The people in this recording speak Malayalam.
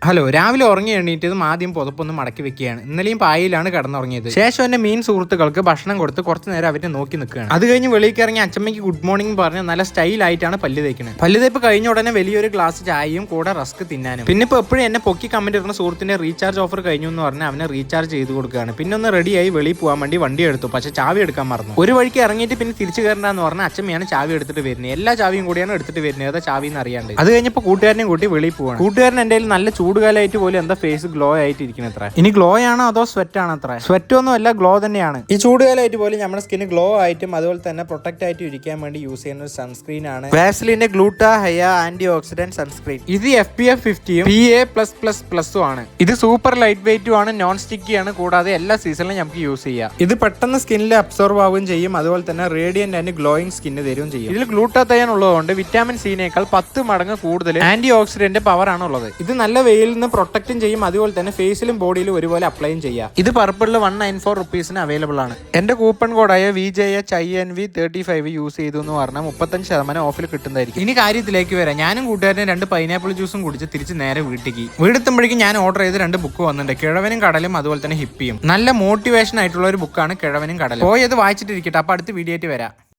ഹലോ, രാവിലെ ഉറങ്ങി എണീറ്റതും ആദ്യം പുതപ്പൊന്ന് മടക്കി വെക്കുകയാണ്. ഇന്നലെയും പായയിലാണ് കിടന്നുറങ്ങിയത്. ശേഷം എന്റെ മീൻ സുഹൃത്തുക്കൾക്ക് ഭക്ഷണം കൊടുത്ത് കുറച്ചു നേരം അവരെ നോക്കി നിൽക്കുകയാണ്. അത് കഴിഞ്ഞ് വെളിയിലേക്ക് ഇറങ്ങി അച്ഛമ്മയ്ക്ക് ഗുഡ് മോർണിംഗ് പറഞ്ഞ് നല്ല സ്റ്റൈലായിട്ടാണ് പല്ല് തേക്കുന്നത്. പല്ല് തേപ്പ് കഴിഞ്ഞ ഉടനെ വലിയൊരു ഗ്ലാസ് ചായയും കൂടെ റസ്ക് തിന്നാനും. പിന്നെ ഇപ്പോൾ എപ്പോഴും എന്നെ പൊക്കി കമന്റ് ഇടുന്ന സുഹൃത്തിന്റെ റീചാർജ് ഓഫർ കഴിഞ്ഞു എന്ന് പറഞ്ഞാൽ അവനെ റീചാർജ് ചെയ്ത് കൊടുക്കുകയാണ്. പിന്നെ ഒന്ന് റെഡിയായി വെളിയിൽ പോകാൻ വേണ്ടി വണ്ടി എടുത്തു. പക്ഷെ ചാവി എടുക്കാൻ മറന്നു. ഒരു വഴിക്ക് ഇറങ്ങിയിട്ട് പിന്നെ തിരിച്ചു കയറണ്ടെന്ന് പറഞ്ഞാൽ അച്ഛമ്മയാണ് ചാവി എടുത്തിട്ട് വരുന്നത്. എല്ലാ ചാവിയും കൂടിയാണ് എടുത്തിട്ട് വരുന്നത്. ഏതാ ചാവി എന്ന് അറിയാണ്ട്. അത് കഴിഞ്ഞപ്പോൾ കൂട്ടുകാരനെയും കൂട്ടി വെളിയിൽ പോവാണ്. കൂട്ടുകാരൻ എന്റെ നല്ല ചൂടുകാലമായിട്ട് പോലും എന്താ ഫേസ് ഗ്ലോ ആയിട്ട് ഇരിക്കുന്ന അത്ര. ഇനി ഗ്ലോ ആണോ അതോ സ്വെറ്റ് ആണോ അത്ര? സ്വെറ്റ് ഒന്നും അല്ല, ഗ്ലോ തന്നെയാണ്. ഈ ചൂടുകാലമായിട്ട് പോലും നമ്മുടെ സ്കിന് ഗ്ലോ ആയിട്ടും അതുപോലെ തന്നെ പ്രൊട്ടക്ട് ആയിട്ട് ഇരിക്കാൻ വേണ്ടി യൂസ് ചെയ്യുന്ന ഒരു സൺസ്ക്രീൻ ആണ് വാസ്ലിന്റെ ഗ്ലൂട്ടാ ഹെയ ആന്റി ഓക്സിഡന്റ് സൺസ്ക്രീൻ. ഇത് FPF 50യും PA+++ ആണ്. ഇത് സൂപ്പർ ലൈറ്റ് വെയിറ്റും ആണ്, നോൺ സ്റ്റിക്കി ആണ്. കൂടാതെ എല്ലാ സീസണിലും നമുക്ക് യൂസ് ചെയ്യാം. ഇത് പെട്ടെന്ന് സ്കിന്നിൽ അബ്സോർവ് ആവുകയും ചെയ്യും. അതുപോലെ തന്നെ റേഡിയന്റ് ആൻഡ് ഗ്ലോയിങ് സ്കിന്ന് തരുകയും ചെയ്യും. ഇതിൽ ഗ്ലൂട്ടാത്തയൻ ഉള്ളതുകൊണ്ട് വിറ്റാമിൻ സിനേക്കാൾ 10 മടങ്ങ് കൂടുതൽ ആന്റി ഓക്സിഡന്റ് പവർ ആണ് ഉള്ളത്. ഇത് നല്ല വെയിലിൽ നിന്ന് പ്രൊട്ടക്റ്റും ചെയ്യും. അതുപോലെ തന്നെ ഫേസിലും ബോഡിയിലും ഒരുപോലെ അപ്ലൈയും ചെയ്യാം. ഇത് പർപ്പിളിൽ 194 റുപ്പീസിന് അവൈലബിൾ ആണ്. എന്റെ കൂപ്പൺ കോഡായ VJHINV35 യൂസ് ചെയ്തു എന്ന് പറഞ്ഞാൽ 35% ഓഫിൽ കിട്ടുന്നതായിരിക്കും. ഇനി കാര്യത്തിലേക്ക് വരാം. ഞാനും കൂട്ടുകാരനും 2 പൈനാപ്പിൾ ജ്യൂസും കുടിച്ച് തിരിച്ച് നേരെ വീടെത്തുമ്പോഴേക്കും ഞാൻ ഓർഡർ ചെയ്ത് 2 ബുക്ക് വന്നിട്ടുണ്ട്. കിഴവനും കടലും അതുപോലെ തന്നെ ഹിപ്പിയും. നല്ല മോട്ടിവേഷൻ ആയിട്ടുള്ള ഒരു ബുക്കാണ് കിഴവനും കടലും. പോയത് വായിച്ചിട്ടിരിക്കട്ടെ. അപ്പൊ അടുത്ത വീഡിയോ ആയിട്ട് വരാം.